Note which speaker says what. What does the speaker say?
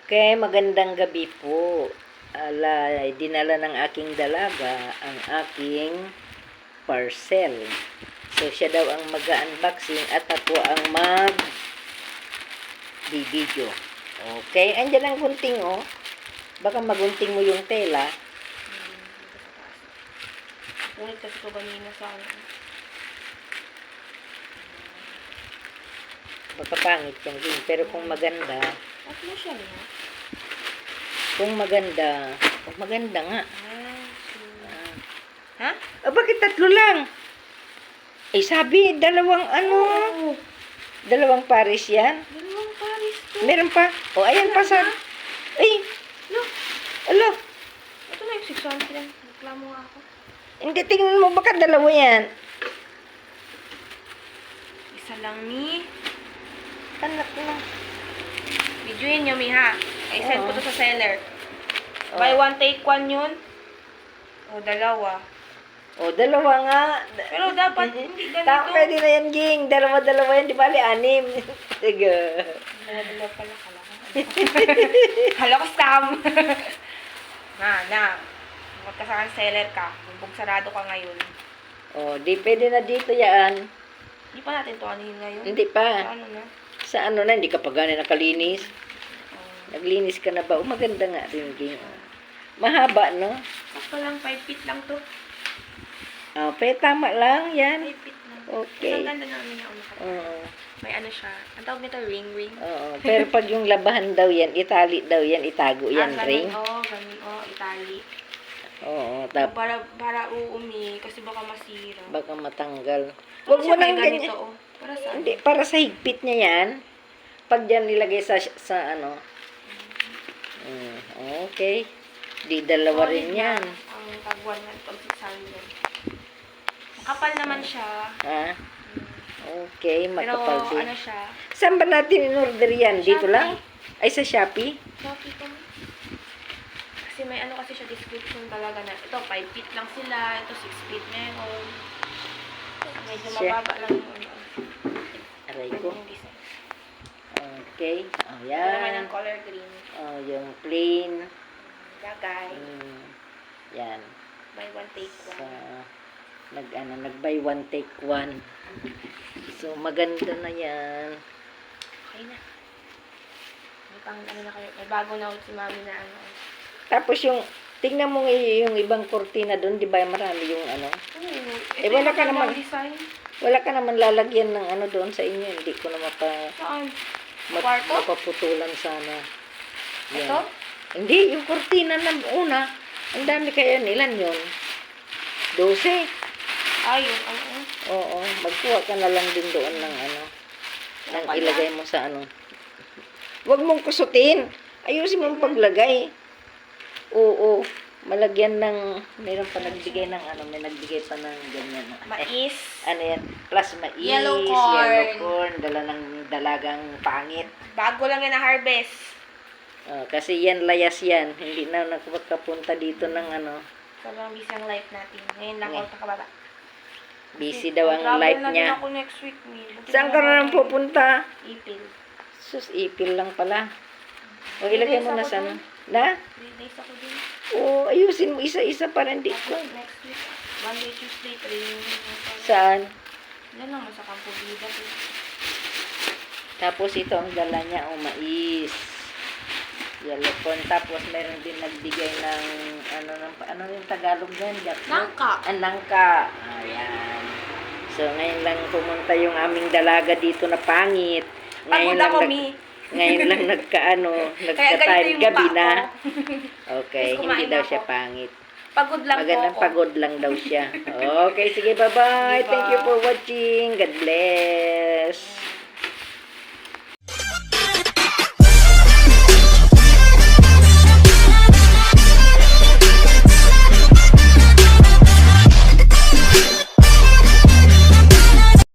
Speaker 1: Okay, magandang gabi po. Dinala ng aking dalaga ang aking parcel. So, siya daw ang mag-unboxing at ako ang mag-video. Okay, andyan ang gunting, oh. Baka magunting mo yung tela.
Speaker 2: Ulit kasi ito ganina sa akin.
Speaker 1: Baka pangit yung din. Pero kung maganda,
Speaker 2: At mo siya niya?
Speaker 1: kung maganda nga.
Speaker 2: Ha?
Speaker 1: Bakit tatlo lang? Sabi, dalawang dalawang pares yan.
Speaker 2: Dalawang paris to.
Speaker 1: Meron pa. Ayan pa sa...
Speaker 2: Look,
Speaker 1: Alo,
Speaker 2: ito na yung 600 yan. Reklamo nga ako.
Speaker 1: hindi, tingnan mo, baka dalawa yan.
Speaker 2: Isa lang ni.
Speaker 1: Anak na.
Speaker 2: Videoin nyo, Miha. I-send ko
Speaker 1: Oo.
Speaker 2: to sa seller.
Speaker 1: Oo.
Speaker 2: Buy one, take one yun. O, dalawa.
Speaker 1: Dalawa nga.
Speaker 2: Pero dapat hindi ganito.
Speaker 1: Pwede na yan, Ging. Dalawa yan, di ba? 6. Sige.
Speaker 2: Dalawa pala. Hala ko, Sam. na. Magkasakan seller ka. Bumbog sarado ka ngayon.
Speaker 1: Di pwede na dito yan.
Speaker 2: Hindi pa natin to anihin ngayon.
Speaker 1: Hindi
Speaker 2: Sa
Speaker 1: pa.
Speaker 2: ano na?
Speaker 1: Sa ano na, hindi ka pa gano'n nakalinis.
Speaker 2: Oh.
Speaker 1: Naglinis ka na ba? Maganda nga rin, Ging. Mahaba, no?
Speaker 2: Sakto lang, 5 feet lang to.
Speaker 1: Pero tama lang, yan.
Speaker 2: 5 feet lang.
Speaker 1: Okay.
Speaker 2: Ang ganda namin yung
Speaker 1: Oo.
Speaker 2: May ano siya. Ang tawag nito, ring.
Speaker 1: Oo. Pero pag yung labahan daw yan, itali daw yan, itago yan,
Speaker 2: ganun,
Speaker 1: ring.
Speaker 2: ganun. Itali.
Speaker 1: Oo.
Speaker 2: Para uumi, kasi baka masira.
Speaker 1: Baka matanggal.
Speaker 2: Ano
Speaker 1: Huwag mo
Speaker 2: siya
Speaker 1: nang
Speaker 2: may ganito,
Speaker 1: ganyan.
Speaker 2: oh. Para sa
Speaker 1: Hindi, para sa higpit niya yan. Pag dyan nilagay sa ano. Okay. Di dalawa rin yan.
Speaker 2: Ang tagwan ng pag 600. Makapal naman siya.
Speaker 1: Ha? Okay,
Speaker 2: Pero
Speaker 1: makapal din.
Speaker 2: ano siya?
Speaker 1: Saan ba natin in-order yan? Dito
Speaker 2: Shopee.
Speaker 1: lang? Ay, sa Shopee?
Speaker 2: Shopee ko. Kasi may ano kasi siya description talaga na ito 5 feet lang sila, ito 6 feet meron. Medyo mababa lang yung ano.
Speaker 1: Aray ko.
Speaker 2: Yung design.
Speaker 1: Okay.
Speaker 2: Ito naman
Speaker 1: Yan.
Speaker 2: yung color green.
Speaker 1: Yung plain.
Speaker 2: Lagay.
Speaker 1: Yan.
Speaker 2: Buy one, take
Speaker 1: Sa
Speaker 2: one.
Speaker 1: nag-buy one, take one. So, maganda na yan.
Speaker 2: Okay na. May pang ano na kayo. May bago na si mami na ano.
Speaker 1: Tapos tingnan mo yung ibang kurtina doon, di ba marami yung ano?
Speaker 2: Ito
Speaker 1: wala
Speaker 2: yung
Speaker 1: ka naman.
Speaker 2: design.
Speaker 1: Wala ka naman lalagyan ng ano doon sa inyo. Hindi ko na
Speaker 2: Saan? Kwarto?
Speaker 1: mapaputulan sana. Yan.
Speaker 2: Ito?
Speaker 1: Hindi, yung kurtina na una. Ang dami kaya nilan yun. 12.
Speaker 2: Ay, yung ano.
Speaker 1: Oo, magkuha ka na lang din doon ng ano. Nang
Speaker 2: Pala.
Speaker 1: ilagay mo sa ano. Huwag mong kusutin. Ayusin mong paglagay. Oo, malagyan ng, meron pa nagbigay ng ano, may nagbigay pa ng ganyan.
Speaker 2: Mais.
Speaker 1: Ano yan? Plus mais,
Speaker 2: Yellow corn.
Speaker 1: dala ng dalagang pangit.
Speaker 2: Bago lang yan na harvest.
Speaker 1: Kasi yan, layas yan. Hindi na nakapunta dito ng ano.
Speaker 2: Sobrang busy ang life natin. Ngayon lang
Speaker 1: Okay.
Speaker 2: ako nakababa.
Speaker 1: Busy daw ang life
Speaker 2: Travel na
Speaker 1: niya.
Speaker 2: din ako next week.
Speaker 1: Saan ka na nang pupunta?
Speaker 2: Ipil.
Speaker 1: Sus, ipil lang pala. Ilagay mo na sana. Na?
Speaker 2: 3 days ako din.
Speaker 1: Ayusin mo isa-isa para hindi ko.
Speaker 2: Next week. Monday, Tuesday, training.
Speaker 1: Saan?
Speaker 2: Yan lang, sa Campo Vida.
Speaker 1: Tapos ito ang dala niya, mais. Yellow corn. Tapos meron din nagbigay ng ano yung Tagalog yan?
Speaker 2: Nangka.
Speaker 1: Nangka. Ayan. So ngayon lang pumunta yung aming dalaga dito na pangit.
Speaker 2: Pagod ako, Mi.
Speaker 1: Ngayon lang nagka-time
Speaker 2: yung
Speaker 1: gabi
Speaker 2: mukha
Speaker 1: na.
Speaker 2: ko.
Speaker 1: Okay,
Speaker 2: Tapos
Speaker 1: hindi
Speaker 2: kumain
Speaker 1: daw
Speaker 2: ako.
Speaker 1: siya pangit.
Speaker 2: Pagod lang po
Speaker 1: Magandang
Speaker 2: ako.
Speaker 1: pagod lang daw siya. Okay, sige, bye-bye.
Speaker 2: Diba?
Speaker 1: Thank you for watching. God bless.